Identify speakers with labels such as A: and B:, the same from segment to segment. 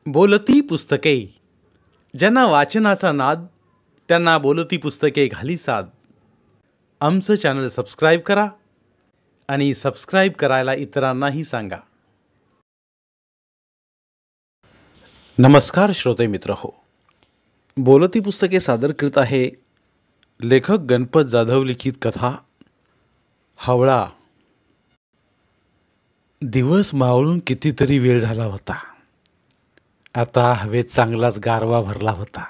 A: बोलती पुस्तके. ज्यांना वाचनाचा नाद त्यांना बोलती पुस्तके घाली साद. आमचं चॅनल सबस्क्राईब करा आणि सबस्क्राईब करायला इतरांनाही सांगा. नमस्कार श्रोते मित्र हो. बोलती पुस्तके सादर करीत आहे लेखक गणपत जाधव लिखित कथा हावळा. दिवस मावळून कितीतरी वेळ झाला होता. आता हवेत चांगलाच गारवा भरला होता.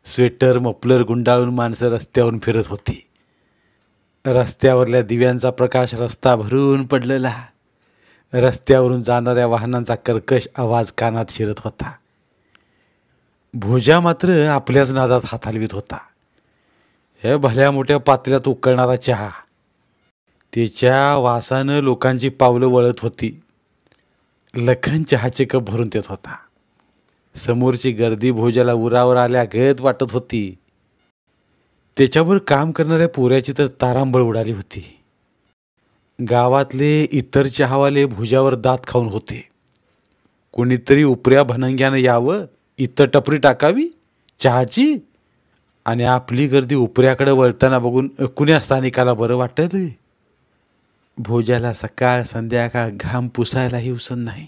A: स्वेटर मफलर गुंडाळून माणसं रस्त्यावरून फिरत होती. रस्त्यावरल्या दिव्यांचा प्रकाश रस्ता भरून पडलेला. रस्त्यावरून जाणाऱ्या वाहनांचा कर्कश आवाज कानात शिरत होता. भोजा मात्र आपल्याच नादात हात हलवीत होता. हे भल्या मोठ्या पात्र्यात उकळणारा चहा, त्याच्या वासानं लोकांची पावलं वळत होती. लखन चहाचे कप भरून देत होता. समोरची गर्दी भोजाला उरावर आल्यागत वाटत होती. त्याच्यावर काम करणाऱ्या पोऱ्याची तर तारांबळ उडाली होती. गावातले इतर चहावाले भोजावर दात खाऊन होते. कोणीतरी उपऱ्या भनंग्यानं यावं, इतर टपरी टाकावी चहाची, आणि आपली गर्दी उपऱ्याकडे वळताना बघून कुण्या स्थानिकाला बरं वाटेल. भोजाला सकाळ संध्याकाळ घाम पुसायलाही उसण नाही.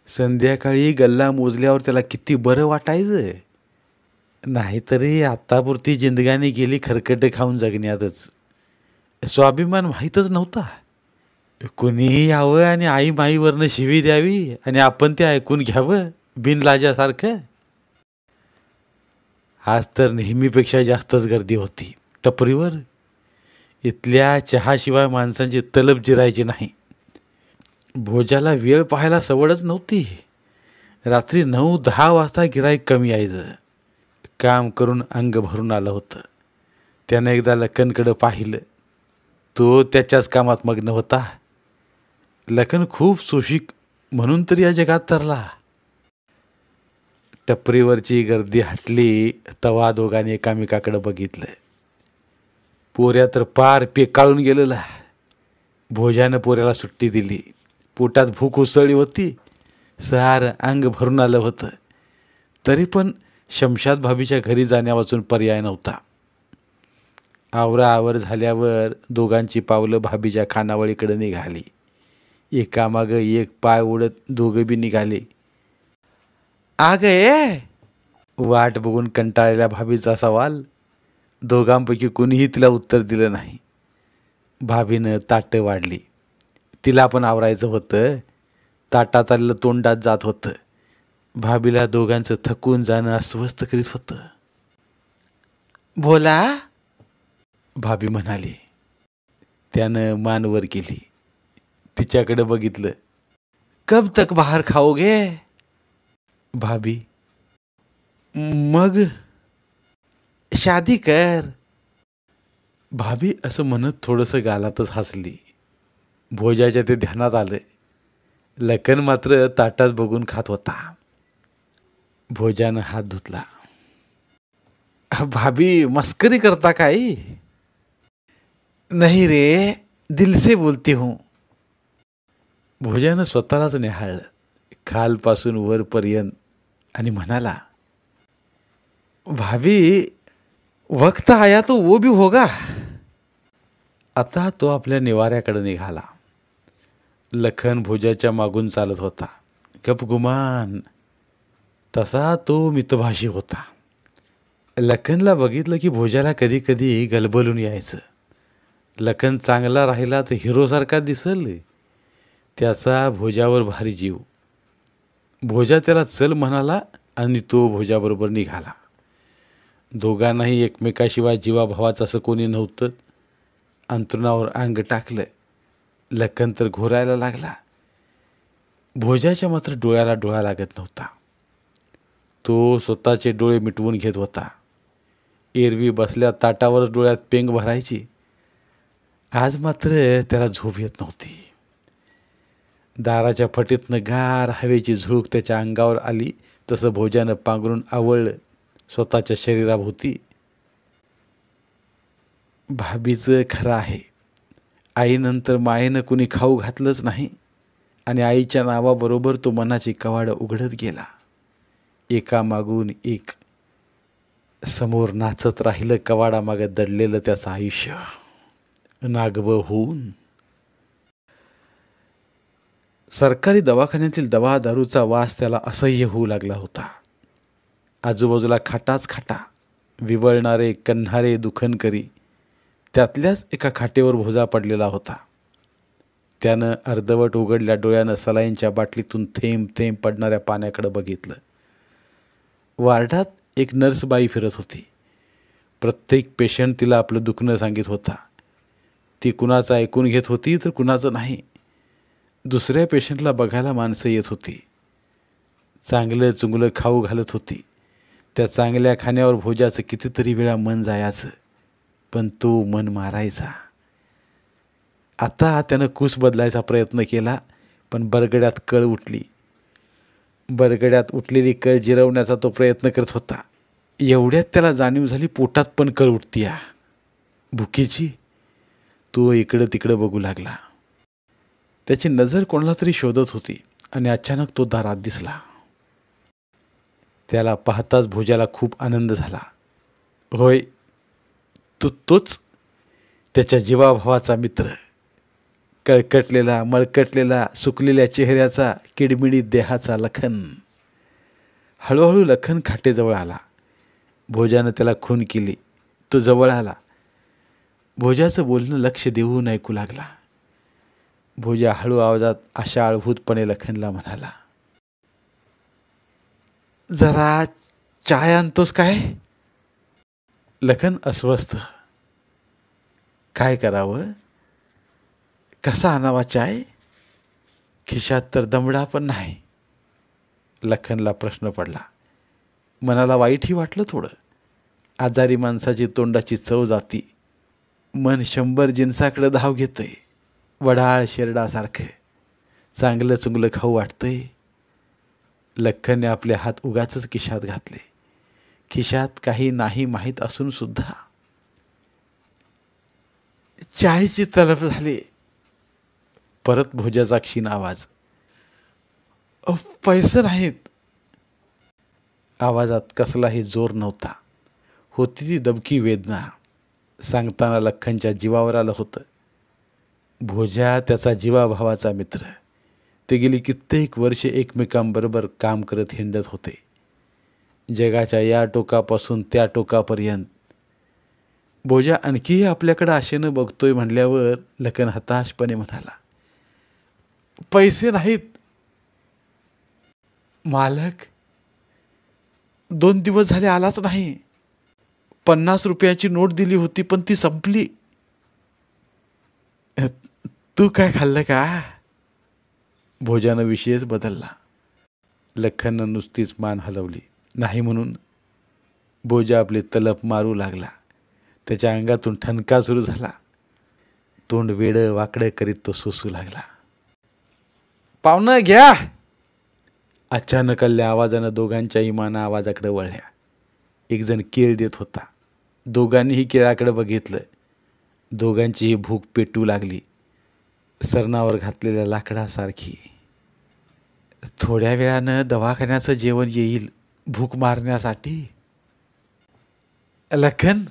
A: संध्याकाळी गल्ला मोजल्यावर त्याला किती बरं वाटायचं. नाहीतरी आत्तापुरती जिंदगानी गेली खरकटे खाऊन जगण्यातच. स्वाभिमान माहीतच नव्हता. कुणीही यावं आणि आई माईवरनं शिवी द्यावी आणि आपण ते ऐकून घ्यावं बिनलाजासारखं. आज तर नेहमीपेक्षा जास्तच गर्दी होती टपरीवर. इथल्या चहाशिवाय माणसांची तलब जिरायची नाही. भोजाला वेळ पाहायला सवडच नव्हती. रात्री 9-10 वाजता गिऱ्हाईक कमी यायचं. काम करून अंग भरून आलं होतं. त्यानं एकदा लखनकडं पाहिलं. तो त्याच्याच कामात मग्न होता. लखन खूप सुशिक म्हणून तर या जगात तरला. टपरीवरची गर्दी हटली तवा दोघांनी एकामेकाकडे बघितलं. पोऱ्या तर पार पेकाळून गेलेला. भोजानं पोऱ्याला सुट्टी दिली. पोटात भूक उसळली होती. सारं अंग भरून आलं होतं. तरी पण शमशाद भाभीच्या घरी जाण्यावाचून पर्याय नव्हता. आवराआवर झाल्यावर दोघांची पावलं भाभीच्या खानावळीकडे निघाली. एकामागं एक पाय उडत दोघं बी निघाले. आग ये. वाट बघून कंटाळलेल्या भाभीचा सवाल. दोघांपैकी कुणीही तिला उत्तर दिलं नाही. भाभीनं ताटं वाढली. तिला पण आवरायचं होतं. ताटात आलेलं तोंडात जात होतं. भाभीला दोघांचं थकून जाणं अस्वस्थ करीत होतं. बोला, भाभी म्हणाली. त्यानं मान वर केली. तिच्याकडे बघितलं. कब तक बाहेर खाओगे? भाभी, मग शादी कर. भाभी असं म्हणत थोडंसं गालातच हसली. भोजाच्या ते ध्यानात आलं. लखन मात्र ताटात बघून खात होता. भोजानं हात धुतला. भाभी मस्करी करता काय? नहीं रे, दिल से बोलती हूँ. भोजानं स्वतःलाच निहाळलं खालपासून वरपर्यंत आणि म्हणाला, भाभी वक्त आया तो वो भी होगा. आता तो आपल्या निवाऱ्याकडे निघाला. लखन भोजाच्या मागून चालत होता. गपगुमान. तसा तो मितभाषी होता. लखनला बघितलं की भोजाला कधी कधी गलबलून यायचं. लखन चांगला राहिला तर हिरोसारखा दिसल. त्याचा भोजावर भारी जीव. भोजा त्याला चल म्हणाला आणि तो भोजाबरोबर निघाला. दोघांनाही एकमेकाशिवाय जीवाभावाचं असं कोणी नव्हतं. अंथरुणावर अंग टाकलं. लखन तर घोरायला लागला. भोजाच्या मात्र डोळ्याला डोळा लागत नव्हता. तो स्वतःचे डोळे मिटवून घेत होता. एरवी बसल्या ताटावरच डोळ्यात पेंग भरायची. आज मात्र त्याला झोप येत नव्हती. दाराच्या फटीतनं गार हवेची झुळूक त्याच्या अंगावर आली तसं भोजानं पांघरून आवळलं स्वतःच्या शरीराभोवती. भाभीचं खरं आहे. आईनंतर मायेनं कुणी खाऊ घातलंच नाही. आणि आईच्या नावाबरोबर तो मनाची कवाडं उघडत गेला. एकामागून एक समोर नाचत राहिलं कवाडामागं दडलेलं त्याचं आयुष्य नागवं होऊन. सरकारी दवाखान्यातील दवा दारूचा वास त्याला असह्य होऊ लागला होता. आजूबाजूला खाटाच खाटा, विवळणारे कन्हारे दुखनकरी. त्यातल्याच एका खाटेवर भोजा पडलेला होता. त्यानं अर्धवट उघडल्या डोळ्यानं सलाईनच्या बाटलीतून थेंब थेंब पडणाऱ्या पाण्याकडे बघितलं. वार्डात एक नर्सबाई फिरत होती. प्रत्येक पेशंट तिला आपलं दुखणं सांगित होता. ती कुणाचं ऐकून घेत होती तर कुणाचं नाही. दुसऱ्या पेशंटला बघायला माणसं येत होती. चांगलं चुंगलं खाऊ घालत होती. त्या चांगल्या खाण्यावर भोजाचं कितीतरी वेळा मन जायचं, पण तो मन मारायचा. आता त्यानं कूस बदलायचा प्रयत्न केला, पण बरगड्यात कळ उठली. बरगड्यात उठलेली कळ जिरवण्याचा तो प्रयत्न करत होता. एवढ्यात त्याला जाणीव झाली पोटात पण कळ उठतीया भुकेची. तो इकडं तिकडं बघू लागला. त्याची नजर कोणाला तरी शोधत होती आणि अचानक तो दारात दिसला. त्याला पाहताच भोजाला खूप आनंद झाला. होय, तोच त्याच्या जीवाभावाचा मित्र. कळकटलेला, मळकटलेला, सुकलेल्या चेहऱ्याचा, किडमिडीत देहाचा लखन. हळूहळू लखन खाटेजवळ आला. भोजानं त्याला खून केली. तो जवळ आला. भोजाचं बोलणं लक्ष देऊन ऐकू लागला. भोजा हळू आवाजात आशाळभूतपणे लखनला म्हणाला, जरा चाय आणतोस काय? लखन अस्वस्थ. काय करावं? कसा आणावा चाय? खिशात तर दमडा पण नाही. लखनला प्रश्न पडला. मनाला वाईटही वाटलं थोडं. आजारी माणसाची तोंडाची चव जाती. मन 100 जिन्साकडे धाव घेतंय. वडाळ शेरडासारखं चांगलं चुंगलं खाऊ वाटतंय. लखनने आपले हात उगाचच खिशात घातले. खिशात काही नाही माहीत असून सुद्धा चायची तलफ झाली. परत भोजाचा क्षीण आवाज, पैसे नाहीत. आवाजात कसलाही जोर नव्हता. होती ती दबकी वेदना. सांगताना लखनच्या जीवावर आलं होतं. भोजा त्याचा जीवाभावाचा मित्र. ते गेली कित्येक वर्षे एकमेकांबरोबर काम करत हिंडत होते. जगाच्या या टोकापासून त्या टोकापर्यंत. भोजा आणखीही आपल्याकडं आशेनं बघतोय म्हणल्यावर लखन हताशपणे म्हणाला, पैसे नाहीत. मालक 2 दिवस झाले आलाच नाही. 50 रुपयाची नोट दिली होती पण ती संपली. तू काय खाल्लं का? भोजानं विषयच बदलला. लखननं नुसतीच मान हलवली. नाही म्हणून. भोजा आपली तलप मारू लागला. त्याच्या अंगातून ठणका सुरू झाला. तोंड वेडं वाकडं करीत तो सोसू लागला. पाहुणं घ्या. अचानक आल्या आवाजानं दोघांच्याही माना आवाजाकडे वळल्या. एकजण केळ देत होता. दोघांनीही केळाकडे बघितलं. दोघांचीही भूक पेटू लागली, सरणावर घातलेल्या लाकडासारखी. थोड्या वेळानं दवाखान्याचं जेवण येईल भूक मारण्यासाठी. लखन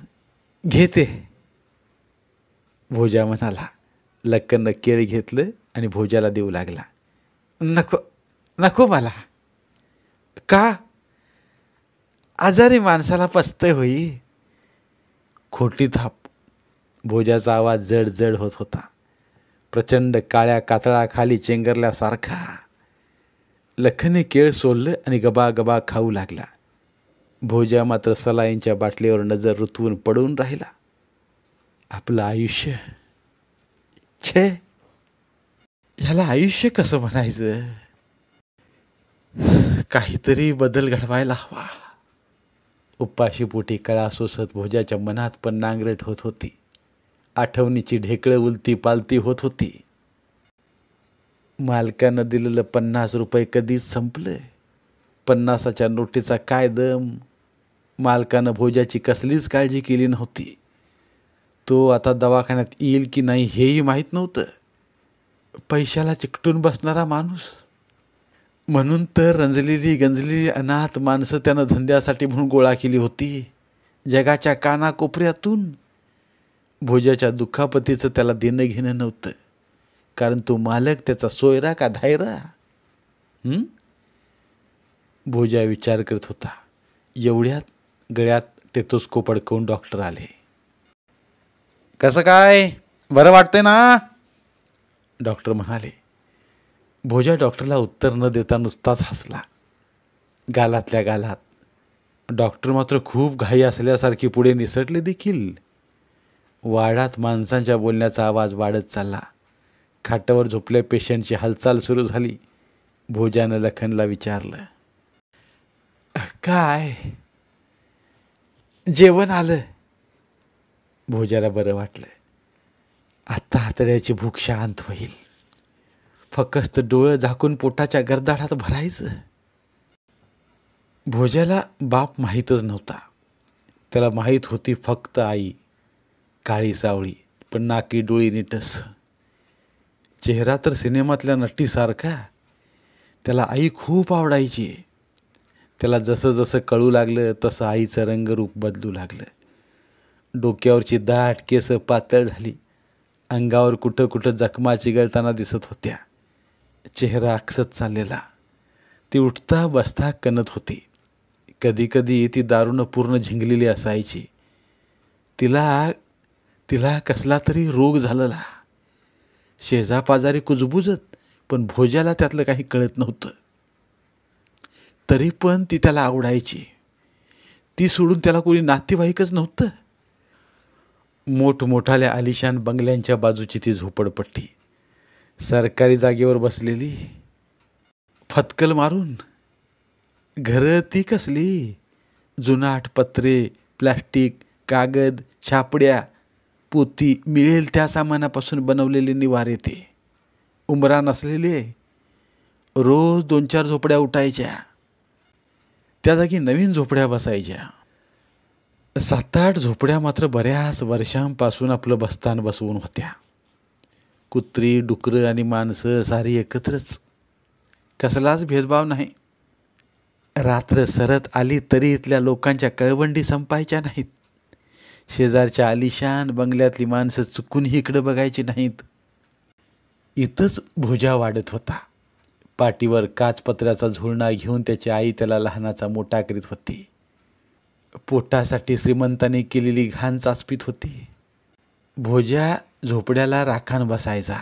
A: घेते, भोजा म्हणाला. लखननं केळ घेतलं आणि भोजाला देऊ लागला. नको नको मला. का? आजारी माणसाला पचतंय होई. खोटी थाप. भोजाचा आवाज जड जड होत होता. प्रचंड काळ्या कातळाखाली चेंगरल्यासारखा. लखनने केळ सोललं आणि गबागबा खाऊ लागला. भोजा मात्र सलाईंच्या बाटलीवर नजर रुतवून पडून राहिला. आपलं आयुष्य, छे, ह्याला आयुष्य कसं म्हणायचं? काहीतरी बदल घडवायला हवा. उपाशीपोटी कळा सोसत भोजाच्या मनात पण नांगरट होत होती. आठवणीची ढेकळं उलती पालती होत होती. मालकानं दिलेलं 50 रुपये कधीच संपलं. 50च्या नोटीचा काय दम. मालकानं भोजाची कसलीच काळजी केली नव्हती. तो आता दवाखान्यात येईल की नाही हेही माहीत नव्हतं. पैशाला चिकटून बसणारा माणूस. म्हणून तर रंजलेली गंजलेली अनाथ माणसं त्यानं धंद्यासाठी म्हणून गोळा केली होती जगाच्या कानाकोपऱ्यातून. भोजाच्या दुखापतीचं त्याला देणं घेणं नव्हतं, कारण तो मालक त्याचा सोयरा का धायरा. भोजा विचार करत होता. एवढ्यात गळ्यात टेथोस्कोप अडकवून डॉक्टर आले. कसं काय, बरं वाटतंय ना, डॉक्टर म्हणाले. भोजा डॉक्टरला उत्तर न देता नुसताच हसला, गालातल्या गालात. डॉक्टर मात्र खूप घाई असल्यासारखी पुढे निसटले देखील. वाड्यात माणसांच्या बोलण्याचा आवाज वाढत चालला. खाटावर झोपल्या पेशंटची हालचाल सुरू झाली. भोजानं लखनला विचारलं, काय जेवण आलं? भोजाला बरं वाटलं. आता हातड्याची भूक शांत होईल. फक्त डोळं झाकून पोटाच्या गर्दाडात भरायचं. भोजाला बाप माहीतच नव्हता. त्याला माहीत होती फक्त आई, काळी सावळी पण नाकी डोळी नीटस. चेहरा तर सिनेमातल्या नटीसारखा. त्याला आई खूप आवडायची. त्याला जसं जसं कळू लागलं तसं आईचं रंगरूप बदलू लागलं. डोक्यावरची दाट केस पातळ झाली. अंगावर कुठं कुठं जखमा चिघळताना दिसत होत्या. चेहरा आकसत चाललेला. ती उठता बसता कणत होती. कधी कधी ती दारूनं पूर्ण झिंगलेली असायची. तिला कसला तरी रोग झालेला. शेजापाजारी कुजबुजत, पण भोजाला त्यातलं काही कळत नव्हतं. तरी पण ती त्याला आवडायची. ती सोडून त्याला कोणी नातेवाईकच नव्हतं. मोठमोठाल्या आलिशान बंगल्यांच्या बाजूची ती झोपडपट्टी, सरकारी जागेवर बसलेली, फतकल मारून. घरं ती कसली, जुनाट पत्रे, प्लॅस्टिक, कागद, छापड्या, पोती मिळेल त्या सामानापासून बनवलेले निवारे. ते उंबरा नसलेले. रोज 2-4 झोपड्या उठायच्या. त्या जागी नवीन झोपड्या बसायच्या. 7-8 झोपड्या मात्र बऱ्याच वर्षांपासून आपलं बस्तान बसवून होत्या. कुत्री, डुकरं आणि माणसं सारी एकत्रच. कसलाच भेदभाव नाही. रात्र सरत आली तरी इथल्या लोकांच्या कळवंडी संपायच्या नाहीत. शेजारच्या आलिशान बंगल्यातली माणसं चुकूनही इकडं बघायची नाहीत. इथंच भोजा वाढत होता. पाठीवर काचपत्र्याचा झुळणा घेऊन त्याची आई त्याला लहानाचा मोठा करीत होती. पोटासाठी श्रीमंताने केलेली घाण चाचपीत होती. भोजा झोपड्याला राखण बसायचा,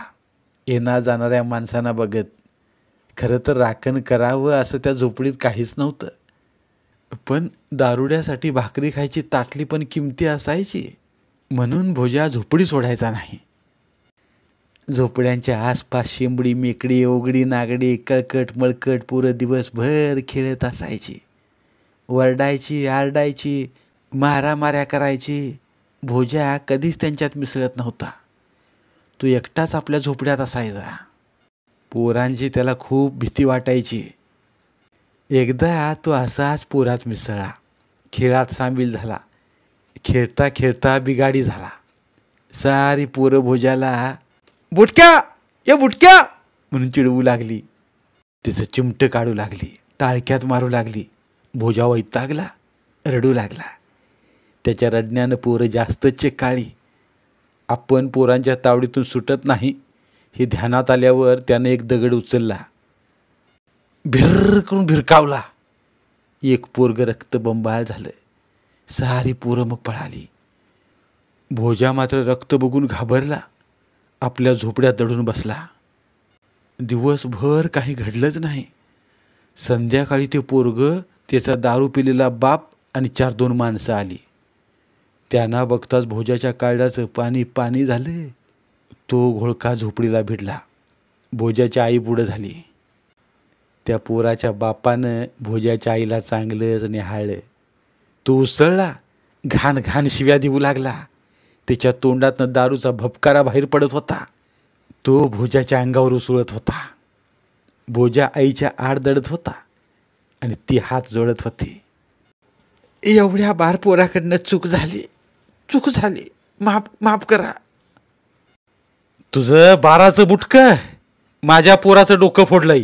A: येणा जाणाऱ्या माणसांना बघत. खरं तर राखण करावं असं त्या झोपडीत काहीच नव्हतं, पण दारुड्यासाठी भाकरी खायची ताटली पण किमती असायची. म्हणून भोजा झोपडी सोडायचा नाही. झोपड्यांच्या आसपास शिंबडी, मेकडी, ओगडी, नागडी, कळकट मळकट पुरं दिवसभर खेळत असायची. वरडायची, आरडायची, मारामाऱ्या करायची. भोजा कधीच त्यांच्यात मिसळत नव्हता. तो एकटाच आपल्या झोपड्यात असायचा. पोरांची त्याला खूप भीती वाटायची. एकदा तो असाच पोरात मिसळला. खेळात सामील झाला. खेळता खेळता बिगाडी झाला. सारी पोरं भोजाला बुटक्या, ये बुटक्या म्हणून चिडवू लागली. तिचं चिमटं काढू लागली, टाळक्यात मारू लागली. भोजा वैतागला, रडू लागला. त्याच्या रडण्यानं पोरं जास्तच चेकाळी. आपण पोरांच्या तावडीतून सुटत नाही हे ध्यानात आल्यावर त्यानं एक दगड उचलला, भिर्र करून भिरकावला. एक पोरग रक्तबंबाळ झालं. सारी पोरं मग पळाली. भोजा मात्र रक्त बघून घाबरला. आपल्या झोपड्यात दडून बसला. दिवसभर काही घडलंच नाही. संध्याकाळी ते पोरग, त्याचा दारू पिलेला बाप आणि 4-2 माणसं आली. त्यांना बघताच भोजाच्या काळजाचं पाणी पाणी झालं. तो घोळका झोपडीला भिडला. भोजाच्या आई पुढं झाली. त्या पोराच्या बापानं भोजाच्या आईला चांगलंच निहाळलं. तो उसळला, घाण घाण शिव्या देऊ लागला. त्याच्या तोंडातनं दारूचा भपकारा बाहेर पडत होता. तो भोजाच्या अंगावर उसळत होता. भोजा आईच्या आड दडत होता आणि ती हात जोडत होती. एवढ्या बार पोराकडनं चूक झाली, माफ करा. तुझं 12चं बुटकं माझ्या पोराचं डोकं फोडलंय,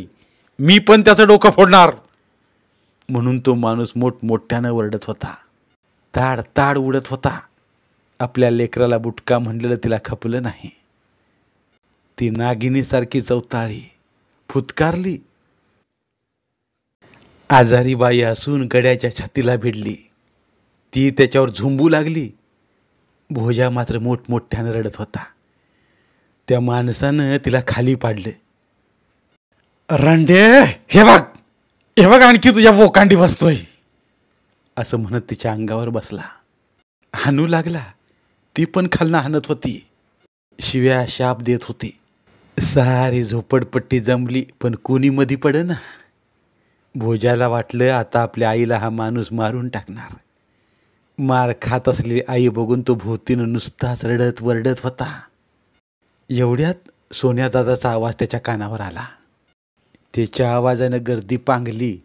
A: मी पण त्याचं डोकं फोडणार. म्हणून तो माणूस मोठमोठ्यानं वरडत होता. ताड ताड उडत होता. आपल्या लेकराला बुटका म्हणलेलं तिला खपलं नाही. ती नागिनीसारखी चवताळी, फुतकारली. आजारी बाई असून गड्याच्या छातीला भिडली. ती त्याच्यावर झुंबू लागली. भोजा मात्र मोठमोठ्यानं रडत होता. त्या माणसानं तिला खाली पाडलं. रंडे, हे बघ, हे बघ, आणखी तुझ्या बोकांडी बसतोय, असं म्हणत तिच्या अंगावर बसला. हाणू लागला. ती पण खालनं हाणत होती. शिव्या शाप देत होती. सारी झोपडपट्टी जमली, पण कोणी मधी पडेना. भोजाला वाटलं आता आपल्या आईला हा माणूस मारून टाकणार. मार खात असलेली आई बघून तो भोवतीनं नुसताच रडत वरडत होता. एवढ्यात सोन्यादादाचा आवाज त्याच्या कानावर आला. त्याच्या आवाजानं गर्दी पांगली.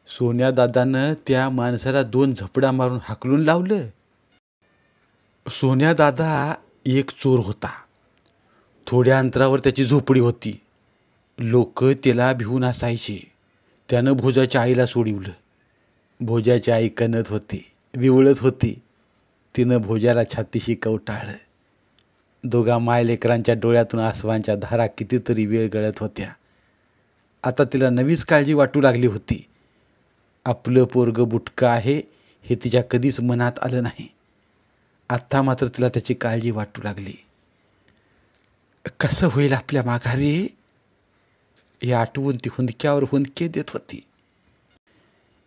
A: सोन्यादादानं त्या माणसाला 2 झपडा मारून हाकलून लावलं. सोन्यादादा एक चोर होता. थोड्या अंतरावर त्याची झोपडी होती. लोक त्याला भिवून असायचे. त्यानं भोजाच्या आईला सोडिवलं. भोजाची आई कणत होती, विवळत होती. तिनं भोजाला छातीशी कवटाळलं. दोघा मायलेकरांच्या डोळ्यातून आसवांच्या धारा कितीतरी वेळ गळत होत्या. आता तिला नवीच काळजी वाटू लागली होती. आपलं पोरगं बुटकं आहे हे तिच्या कधीच मनात आलं नाही. आत्ता मात्र तिला त्याची काळजी वाटू लागली. कसं होईल आपल्या माघारी, हे आठवून ती हुंदक्यावर हुंदके देत होती.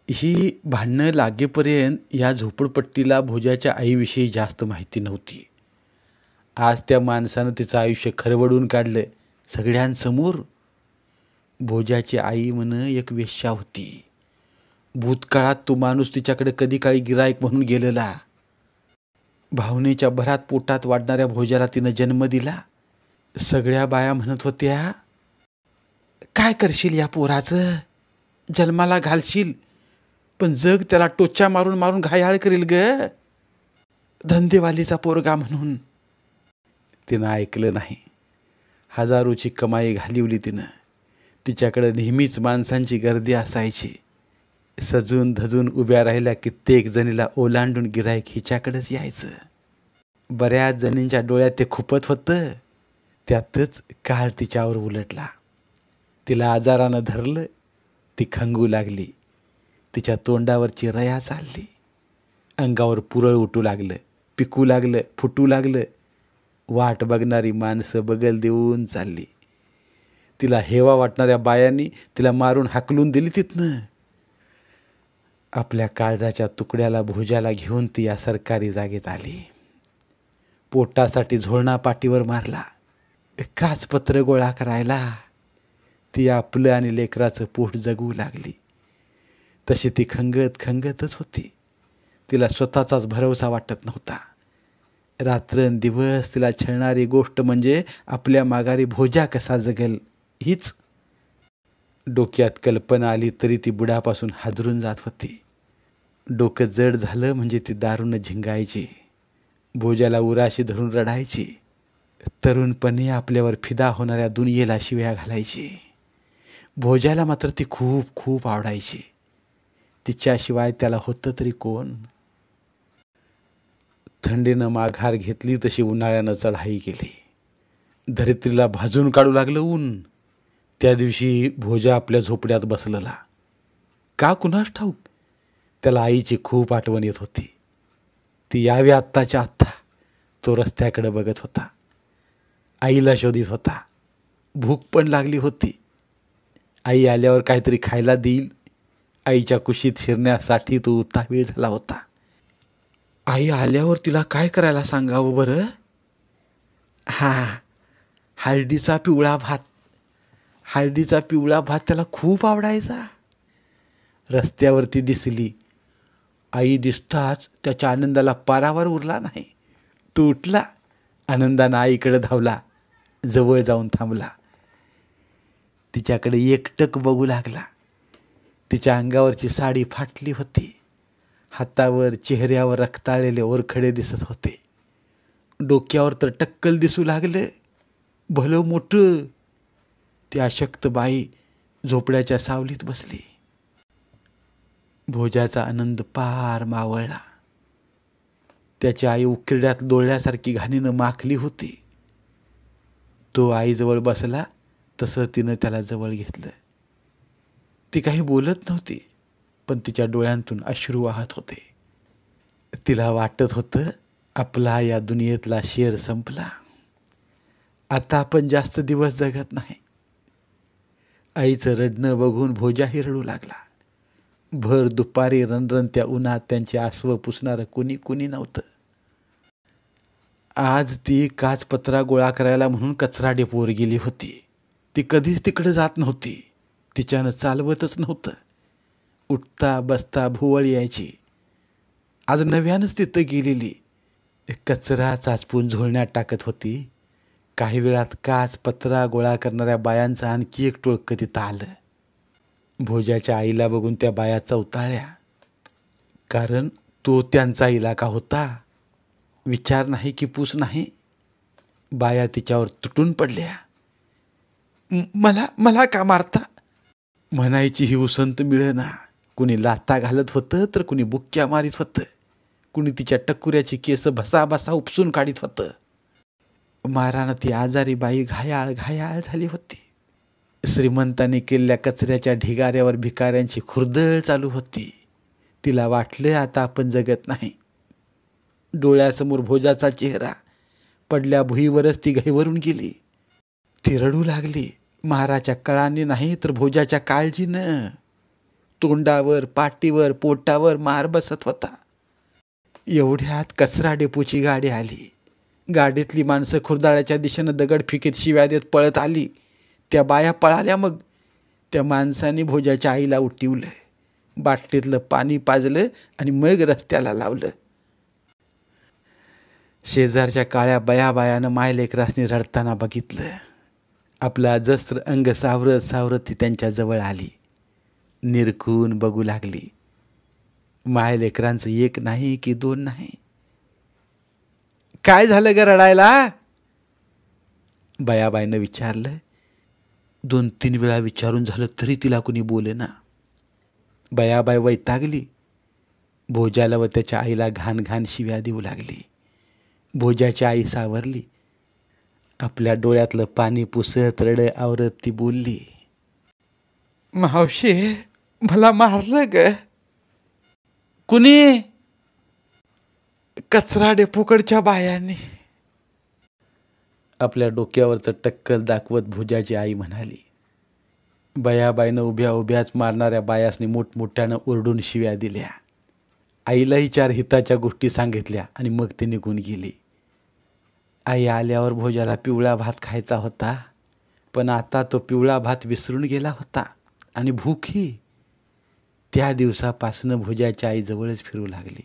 A: ही भांडणं लागेपर्यंत या झोपडपट्टीला भोजाच्या आईविषयी जास्त माहिती नव्हती. आज त्या माणसानं तिचं आयुष्य खरवडून काढलं सगळ्यांसमोर. भोजाची आई म्हण एक वेश्या होती. भूतकाळात तो माणूस तिच्याकडे कधी काळी गिराईक म्हणून गेलेला. भावनेच्या भरात पोटात वाढणाऱ्या भोजाला तिनं जन्म दिला. सगळ्या बाया म्हणत होत्या, काय करशील या पोराचं, जन्माला घालशील, पण जग त्याला टोचा मारून मारून घायाळ करील ग, धंदेवालीचा पोरगा म्हणून. तिनं ऐकलं नाही. हजारोची कमाई घालिवली तिनं. तिच्याकडे नेहमीच माणसांची गर्दी असायची. सजून धजून उभ्या राहिल्या कित्येक जणीला ओलांडून गिराईक हिच्याकडेच यायचं. बऱ्याच जणींच्या डोळ्यात ते खुपत होतं. त्यातच काळ तिच्यावर उलटला. तिला आजारानं धरलं. ती खंगू लागली. तिच्या तोंडावरची रया चालली. अंगावर पुरळ उठू लागलं, पिकू लागलं, फुटू लागलं. वाट बघणारी माणसं बगल देऊन चालली. तिला हेवा वाटणाऱ्या बायांनी तिला मारून हाकलून दिली तिथनं. आपल्या काळजाच्या तुकड्याला भोजाला घेऊन ती या सरकारी जागेत आली. पोटासाठी झोळणा पाठीवर मारला. काचपत्र गोळा करायला. ती आपलं आणि लेकराचं पोट जगवू लागली. तशी ती खंगत खंगतच होती. तिला स्वतःचाच भरवसा वाटत नव्हता. रात्रंदिवस तिला छळणारी गोष्ट म्हणजे आपल्या माघारी भोजा कसा जगेल हीच. डोक्यात कल्पना आली तरी ती बुडापासून हादरून जात होती. डोकं जड झालं म्हणजे ती दारूनं झिंगायची. भोजाला उराशी धरून रडायची. तरुणपणी आपल्यावर फिदा होणाऱ्या दुनियेला शिव्या घालायची. भोजाला मात्र ती खूप खूप आवडायची. तिच्याशिवाय त्याला होतं तरी कोण. थंडीनं माघार घेतली तशी उन्हाळ्यानं चढाई केली. धरित्रीला भाजून काढू लागलं ऊन. त्या दिवशी भोजा आपल्या झोपड्यात बसलेला. का कुणास ठाऊक त्याला आईची खूप आठवण येत होती. ती यावी आत्ताच्या आत्ता. तो रस्त्याकडे बघत होता. आईला शोधित होता. भूक पण लागली होती. आई आल्यावर काहीतरी खायला देईल. आईच्या कुशीत शिरण्यासाठी तो उतावीळ झाला होता. आई आल्यावर तिला काय करायला सांगावं बरं. हळदीचा पिवळा भात. हळदीचा पिवळा भात त्याला खूप आवडायचा. रस्त्यावरती दिसली. आई दिसताच त्याच्या आनंदाला पारावर उरला नाही. तो उठला. आनंदानं आईकडे धावला. जवळ जाऊन थांबला. तिच्याकडे एकटक बघू लागला. तिच्या अंगावरची साडी फाटली होती. हातावर चेहऱ्यावर रक्ताळलेले ओरखडे दिसत होते. डोक्यावर तर टक्कल दिसू लागले. भलं मोठं. ती अशक्त बाई झोपड्याच्या सावलीत बसली. भोजाचा आनंद पार मावळला. त्याची आई उकिरड्यात लोळल्यासारखी घाणीनं माखली होती. तो आईजवळ बसला तसं तिनं त्याला जवळ घेतलं. ती काही बोलत नव्हती, पण तिच्या डोळ्यांतून अश्रू वाहत होते. तिला वाटत होतं आपला या दुनियेतला शेर संपला. आता आपण जास्त दिवस जगत नाही. आईचं रडणं बघून भोजाही रडू लागला. भर दुपारी रणरणत्या उन्हात त्यांची आसवं पुसणारं कुणी नव्हतं. आज ती काचपत्रा गोळा करायला म्हणून कचरा डेपोवर गेली होती. ती कधीच तिकडे जात नव्हती. तिच्यानं चालवतच नव्हतं. उठता बसता भुवळ यायची. आज नव्यानंच तिथं गेलेली. कचरा चाचपून झोळण्यात टाकत होती. काही वेळात काचपत्रा गोळा करणाऱ्या बायांचं आणखी एक टोळकं तिथं आलं. भोजाच्या आईला बघून त्या बाया चवताळल्या, कारण तो त्यांचा इलाका होता. विचार नाही की पूस नाही. बाया तिच्यावर तुटून पडल्या. मला का मारता म्हणायची ही उसंत मिळेना. कुणी लाथा घालत होतं तर कुणी बुक्क्या मारीत होतं. कुणी तिच्या टकुऱ्याची केस भसा उपसून काढीत होतं. मारानं ती आजारी बाई घायाळ झाली होती. श्रीमंतांनी केलेल्या कचऱ्याच्या ढिगाऱ्यावर भिकाऱ्यांची खुर्दळ चालू होती. तिला वाटलं आता आपण जगत नाही. डोळ्यासमोर भोजाचा चेहरा पडल्या भुईवरच ती घाईवरून गेली. ती रडू लागली. महाराच्या कळाने नाही तर भोजाच्या काळजीनं. तोंडावर, पाठीवर, पोटावर मार बसत होता. एवढ्यात कचरा डेपोची गाडी आली. गाडीतली माणसं खुर्दाळ्याच्या दिशेनं दगडफिकीत शिव्या देत पळत आली. त्या बाया पळाल्या. मग त्या माणसाने भोजाच्या आईला उठवलं, बाटलीतलं पाणी पाजलं आणि मग रस्त्याला लावलं. शेजारच्या काळ्या बायानं मायलेकरासनी रडताना बघितलं. आपलं अजस्त्र अंग सावरत ती त्यांच्या जवळ आली. निरखून बघू लागली. मायलेकरांचं एक नाही की दोन नाही. काय झालं ग रडायला? बायाबाईनं विचारलं. 2-3 वेळा विचारून झालं तरी तिला कुणी बोलेना. बायाबाई वैतागली. भोजाला व त्याच्या आईला घाण शिव्या देऊ लागली. भोजाची आई सावरली. आपल्या डोळ्यातलं पाणी पुसत रड आवरत ती बोलली, मावशी मला मारलं ग. कुणी? कचरा डेपोकडच्या बायांनी. आपल्या डोक्यावरचं टक्कल दाखवत भोजाची आई म्हणाली. बयाबाईनं उभ्याच मारणाऱ्या बायासनी मोठमोठ्यानं ओरडून शिव्या दिल्या. आईलाही 4 हिताच्या गोष्टी सांगितल्या आणि मग ती निघून गेली. आई आल्यावर भोजाला पिवळा भात खायचा होता, पण आता तो पिवळा भात विसरून गेला होता आणि भूकही. त्या दिवसापासून भोजाच्या आई जवळच फिरू लागली.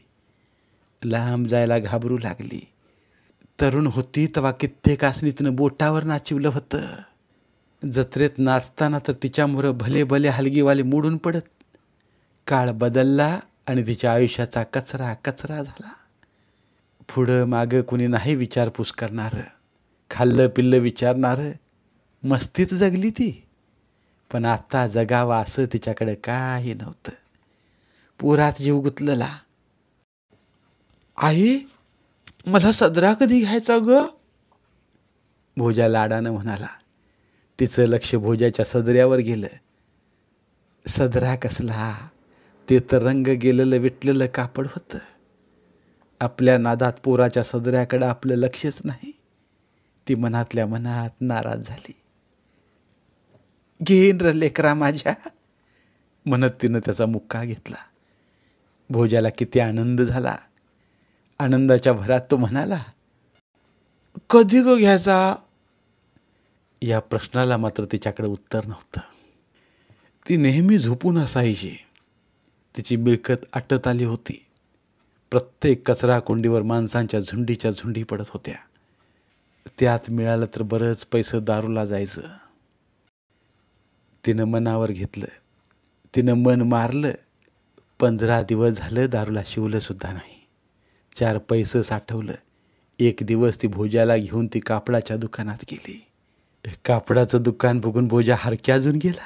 A: लांब जायला घाबरू लागली. तरुण होती तेव्हा कित्येकासनी तिनं बोटावर नाचिवलं होतं. जत्रेत नाचताना तर तिच्यामुळं भले हलगीवाले मोडून पडत. काळ बदलला आणि तिच्या आयुष्याचा कचरा झाला. पुढं मागं कुणी नाही विचारपूस करणारं, खाल्लं पिल्लं विचारणारं. मस्तीत जगली ती. पण आता जगावा असं तिच्याकडे काही नव्हतं. पुरात जीव गुंतलेला. आई मला सदरा कधी घ्यायचा ग? भोजा लाडानं म्हणाला. तिचं लक्ष भोजाच्या सदऱ्यावर गेलं. सदरा कसला? ते तर रंग गेलेलं विटलेलं कापड होतं. आपल्या नादात पोराच्या सदऱ्याकडं आपलं लक्षच नाही. ती मनातल्या मनात नाराज झाली. घेईन र लेकरा माझ्या म्हणत तिनं त्याचा मुक्का घेतला. भोजाला किती आनंद झाला. आनंदाच्या भरात तो म्हणाला, कधी ग घ्यायचा? या प्रश्नाला मात्र तिच्याकडे उत्तर नव्हतं. ती नेहमी झोपून असायची. तिची मिळकत आटत आली होती. प्रत्येक कचरा कोंडीवर माणसांच्या झुंडीच्या झुंडी पडत होत्या. त्यात मिळालं तर बरंच पैसे दारूला जायचं. तिनं मनावर घेतलं. तिनं मन मारलं. 15 दिवस झालं दारूला शिवलं सुद्धा नाही. 4 पैसे साठवलं. एक दिवस ती भोजाला घेऊन ती कापडाच्या दुकानात गेली. कापडाचं दुकान बघून भोजा हरक्याजून गेला.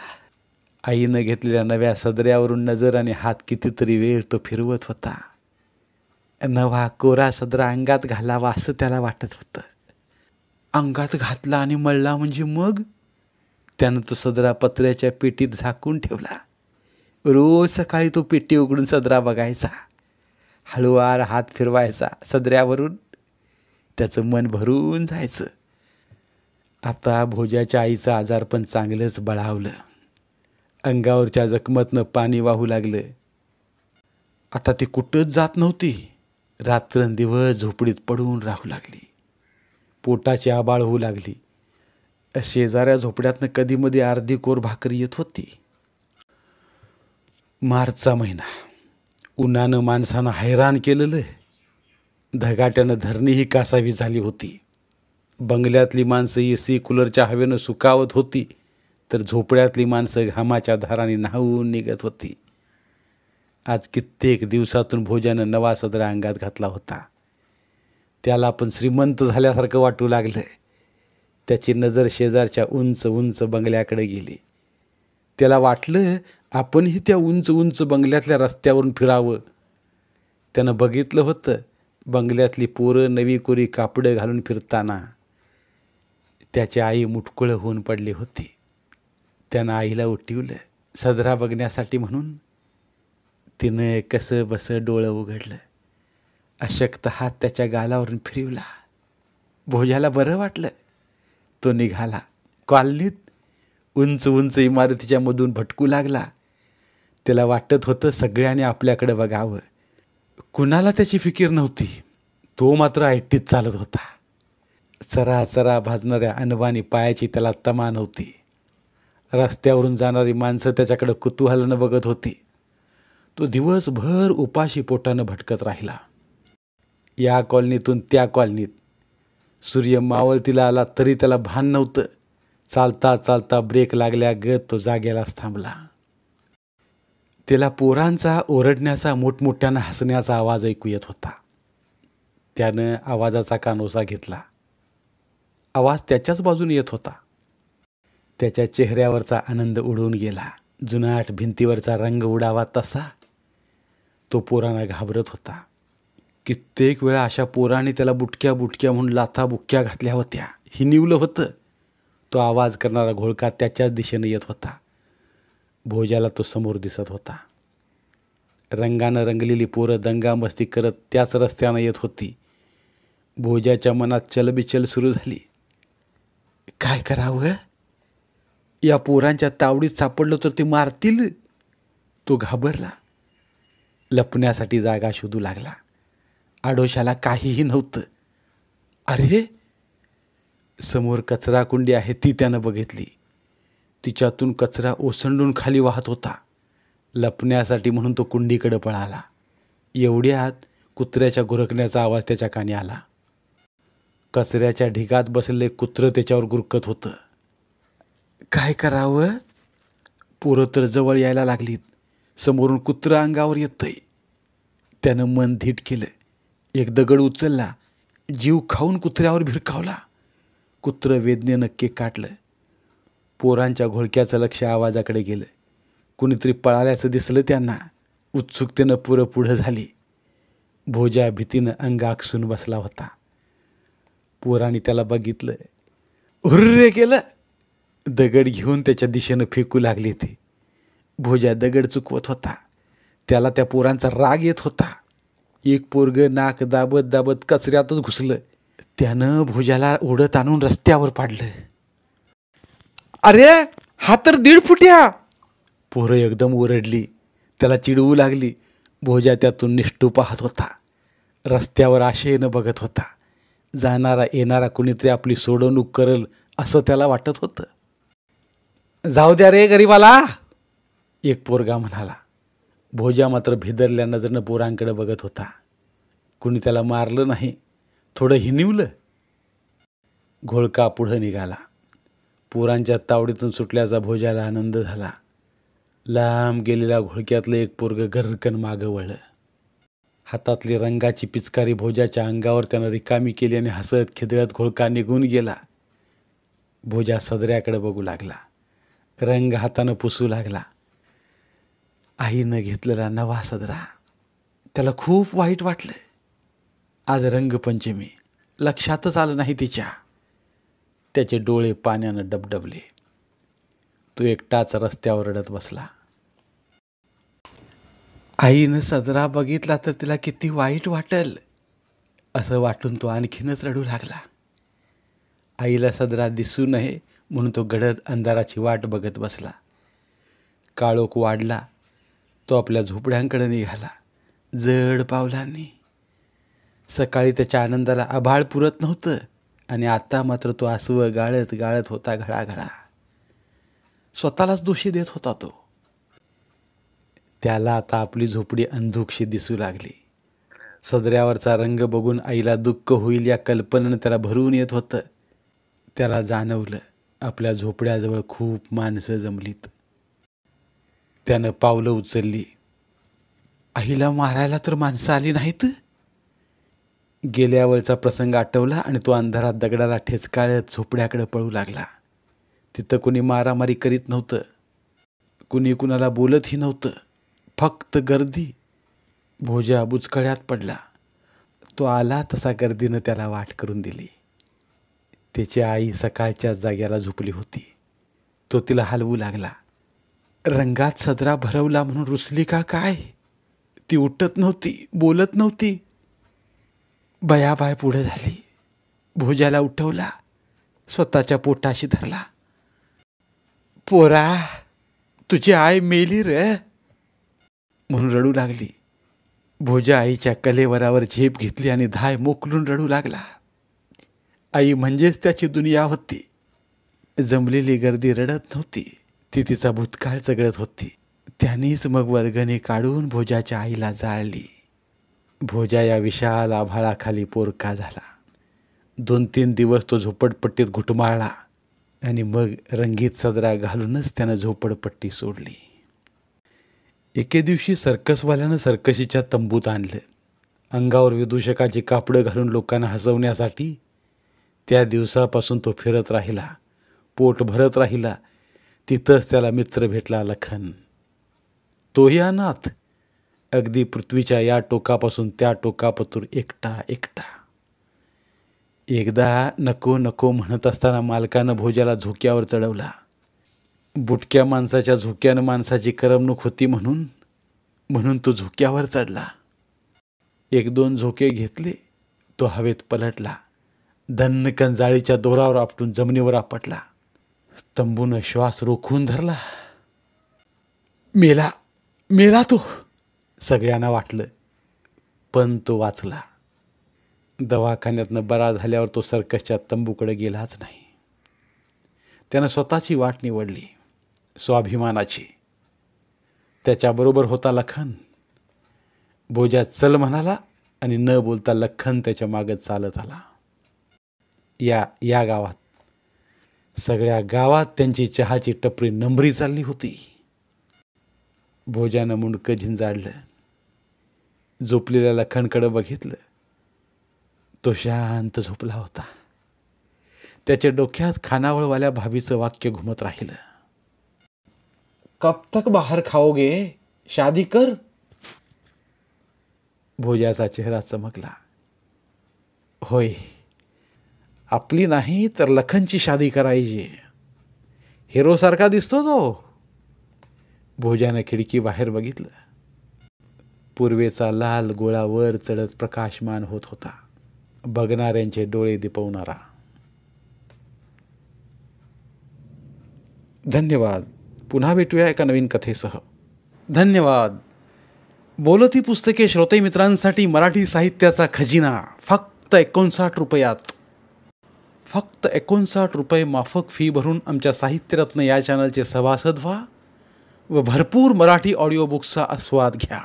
A: आईनं घेतलेल्या नव्या सदऱ्यावरून नजर आणि हात कितीतरी वेळ तो फिरवत होता. नवा कोरा सदरा अंगात घालावा असं त्याला वाटत होतं. अंगात घातला आणि मळला म्हणजे मग त्यानं तो सदरा पत्र्याच्या पेटीत झाकून ठेवला. रोज सकाळी तो पेटी उघडून सदरा बघायचा. हळूवार हात फिरवायचा सदऱ्यावरून. त्याचं मन भरून जायचं. आता भोजाच्या आईचं आजारपण चांगलंच बळावलं. अंगावरच्या जखमतनं पाणी वाहू लागलं. आता ती कुठंच जात नव्हती. रात्रंदिवस झोपडीत पडून राहू लागली. पोटाची आबाळ होऊ लागली. शेजाऱ्या झोपड्यातनं कधीमध्ये अर्धी कोर भाकरी येत होती. मार्चचा महिना. उन्हानं माणसानं हैराण केलेलं. धगाट्यानं धरणीही कासावी झाली होती. बंगल्यातली माणसं एसी कूलरच्या हवेनं सुकावत होती, तर झोपड्यातली माणसं घामाच्या धाराने न्हावून निघत होती. आज कित्येक दिवसातून भोजानं नवा सदरा अंगात घातला होता. त्याला पण श्रीमंत झाल्यासारखं वाटू लागलं. त्याची नजर शेजारच्या उंच उंच बंगल्याकडे गेली. त्याला वाटलं आपणही त्या उंच उंच बंगल्यातल्या रस्त्यावरून फिरावं. त्यानं बघितलं होतं बंगल्यातली पोरं नवी कोरी कापडं घालून फिरताना. त्याची आई मुटकुळं होऊन पडली होती. त्यानं आईला उठवलं सदरा बघण्यासाठी म्हणून. तिनं कसं बसं डोळं उघडलं. अशक्त हात त्याच्या गालावरून फिरवला. भोजाला बरं वाटलं. तो निघाला. कॉलनीत उंच उंच इमारतीच्या मधून भटकू लागला. त्याला वाटत होतं सगळ्यांनी आपल्याकडे बघावं. कुणाला त्याची फिकीर नव्हती. तो मात्र ऐटीत चालत होता. चरा चरा भाजणाऱ्या अनवाणी पायाची त्याला तमा नव्हती. रस्त्यावरून जाणारी माणसं त्याच्याकडे कुतूहलानं बघत होती. तो दिवसभर उपाशी पोटानं भटकत राहिला. या कॉलनीतून त्या कॉलनीत. सूर्य मावळतीला आला तरी त्याला भान नव्हतं. चालता चालता ब्रेक लागल्यागत तो जागेलाच थांबला. त्याला पोरांचा ओरडण्याचा मोठमोठ्यानं हसण्याचा आवाज ऐकू येत होता. त्यानं आवाजाचा कानोसा घेतला. आवाज त्याच्याच बाजूने येत होता. त्याच्या चेहऱ्यावरचा आनंद उडून गेला. जुनाट भिंतीवरचा रंग उडावा तसा. तो पोरांना घाबरत होता. कित्येक वेळा अशा पोराने त्याला बुटक्या बुटक्या म्हणून लाथा बुक्क्या घातल्या होत्या. हिनिवलं होतं. तो आवाज करणारा घोळका त्याच्याच दिशेनं येत होता. भोजाला तो समोर दिसत होता. रंगानं रंगलेली पोरं दंगामस्ती करत त्याच रस्त्यानं येत होती. भोजाच्या मनात चलबिचल सुरू झाली. काय करावं? या पोरांच्या तावडीत सापडलं तर ते मारतील. तो घाबरला. लपण्यासाठी जागा शोधू लागला. आडोशाला काहीही नव्हतं. अरे, समोर कचरा कुंडी आहे ती त्यानं बघितली. तिच्यातून कचरा ओसंडून खाली वाहत होता. लपण्यासाठी म्हणून तो कुंडीकडे पळाला. एवढ्यात कुत्र्याच्या गुरकण्याचा आवाज त्याच्या कानी आला. कचऱ्याच्या ढिगात बसलेले कुत्रं त्याच्यावर गुरकत होतं. काय करावं? पोरं तर जवळ यायला लागलीत. समोरून कुत्रं अंगावर येतंय. त्यानं मन धीट केलं. एक दगड उचलला. जीव खाऊन कुत्र्यावर भिरकावला. कुत्रं वेदनेनं केक काढलं. पोरांच्या घोळक्याचं लक्ष आवाजाकडे गेलं. कुणीतरी पळाल्याचं दिसलं त्यांना. उत्सुकतेनं पोरं पुढं झाली. भोजा भीतीनं अंग आकसून बसला होता. पोरांनी त्याला बघितलं. हुर्रे केलं. दगड घेऊन त्याच्या दिशेनं फेकू लागले ते. भोजा दगड चुकवत होता. त्याला त्या पोरांचा राग येत होता. एक पोरगं नाक दाबत दाबत कचऱ्यातच घुसलं. त्यानं भोजाला ओढत आणून रस्त्यावर पाडलं. अरे, हा तर 1.5 फुट्या. पोरं एकदम ओरडली. त्याला चिडवू लागली. भोजा त्यातून निष्ठू पाहत होता. रस्त्यावर आशेनं बघत होता. जाणारा येणारा कुणीतरी आपली सोडवणूक करल असं त्याला वाटत होतं. जाऊ द्या रे गरीबाला, एक पोरगा म्हणाला. भोजा मात्र भिदरल्या नजरेनं पोरांकडे बघत होता. कुणी त्याला मारलं नाही. थोडं हिनिवलं. घोळका पुढं निघाला. पोरांच्या तावडीतून सुटल्याचा भोजाला आनंद झाला. लांब गेलेल्या घोळक्यातलं एक पोरगं गरकन मागं वळलं. हातातली रंगाची पिचकारी भोजाच्या अंगावर त्यानं रिकामी केली आणि हसत खिदळत घोळका निघून गेला. भोजा सदऱ्याकडे बघू लागला. रंग हातानं पुसू लागला. आईनं घेतलेला नवा सदरा. त्याला खूप वाईट वाटलं. आज रंगपंचमी, लक्षातच आलं नाही तिच्या. त्याचे डोळे पाण्यानं डबडबले. तो एकटाच रस्त्यावर रडत बसला. आईनं सदरा बघितला तर तिला किती वाईट वाटेल असं वाटून तो आणखीनच रडू लागला. आईला सदरा दिसू नये म्हणून तो गडद अंधाराची वाट बघत बसला. काळोख वाढला. तो आपल्या झोपड्यांकडे निघाला जड पावलांनी. सकाळी त्याच्या आनंदाला आभाळ पुरत नव्हतं आणि आता मात्र तो आसवं गाळत गाळत होता घळाघळा. स्वतःलाच दोषी देत होता तो. त्याला आता आपली झोपडी अंधुकशी दिसू लागली. सदऱ्यावरचा रंग बघून आईला दुःख होईल या कल्पनेनं त्याला भरून येत होतं. त्याला जाणवलं आपल्या झोपड्याजवळ खूप माणसं जमलीत. त्यानं पावलं उचलली. आईला मारायला तर माणसं आली नाहीत. गेल्यावेळचा प्रसंग आठवला आणि तो अंधारात दगडाला ठेचकाळत झोपड्याकडे पळू लागला. तिथं कुणी मारामारी करीत नव्हतं. कुणी कुणाला बोलतही नव्हतं. फक्त गर्दी. भोजा बुचकळ्यात पडला. तो आला तसा गर्दीनं त्याला वाट करून दिली. त्याची आई सकाळच्या जाग्याला झोपली होती. तो तिला हलवू लागला. रंगात सदरा भरवला म्हणून रुसली का काय? ती उठत नव्हती, बोलत नव्हती. बयाबाय पुढे झाली. भोजाला उठवला. स्वतःच्या पोटाशी धरला. पोरा, तुझी आई मेली रे म्हणून रडू लागली. भोजा आईच्या कलेवरावर झेप घेतली आणि धाय मोकलून रडू लागला. आई म्हणजेच त्याची दुनिया होती. जमलेली गर्दी रडत नव्हती. ती तिचा भूतकाळ चगळत होती. त्यांनीच मग वर्गणी काढून भोजाच्या आईला जाळली. भोजा या विशाल आभाळाखाली पोरका झाला. 2-3 दिवस तो झोपडपट्टीत घुटमाळला आणि मग रंगीत सदरा घालूनच त्यानं झोपडपट्टी सोडली. एके दिवशी सर्कसवाल्यानं सर्कशीच्या तंबूत आणलं. अंगावर विदूषकाची कापडं घालून लोकांना हसवण्यासाठी. त्या दिवसापासून तो फिरत राहिला. पोट भरत राहिला. तिथंच त्याला मित्र भेटला, लखन. तोही अनाथ. अगदी पृथ्वीच्या या टोकापासून त्या टोकापतूर एकटा एकटा. एकदा नको नको म्हणत असताना मालकानं भोजाला झोक्यावर चढवला. बुटक्या माणसाच्या झोक्यानं माणसाची करमणूक होती म्हणून तो झोक्यावर चढला. 1-2 झोके घेतले. तो हवेत पलटला. धन्नकन जाळीच्या दोरावर आपटून जमिनीवर आपटला. तंबूनं श्वास रोखून धरला. मेला मेला तो, सगळ्यांना वाटलं. पण तो वाचला. दवाखान्यातनं बरा झाल्यावर तो सर्कसच्या तंबूकडे गेलाच नाही. त्यानं स्वतःची वाट निवडली, स्वाभिमानाची. त्याच्याबरोबर होता लखन. भोजा चल म्हणाला आणि न बोलता लखन त्याच्या मागं चालत आला. या गावात, सगळ्या गावात त्यांची चहाची टपरी नंबरी चालली होती. भोजानं मुंडकं झिंजाडलं. झोपलेल्या लखनकडे बघितलं. तो शांत झोपला होता. त्याच्या डोक्यात खानावळवाल्या भाभीचं वाक्य घुमत राहिलं. कब तक बाहर खाओगे, शादी कर. भोजाचा चेहरा चमकला. होय, आपली नाही तर लखनची शादी करायची. हिरोसारखा दिसतो तो. भोजानं खिडकी बाहेर बघितलं. पूर्वेचा लाल गोळा वर चढत प्रकाशमान होत होता, बघणाऱ्यांचे डोळे दिपवणारा. धन्यवाद. पुन्हा भेटूया एका नवीन कथेसह. धन्यवाद. बोलती पुस्तके श्रोते मित्रांसाठी मराठी साहित्याचा खजिना फक्त 59 रुपयात. फक्त 59 रुपये माफक फी भरून आमच्या साहित्यरत्न या चॅनलचे सभासद व्हा व भरपूर मराठी ऑडिओ बुक्सचा आस्वाद घ्या.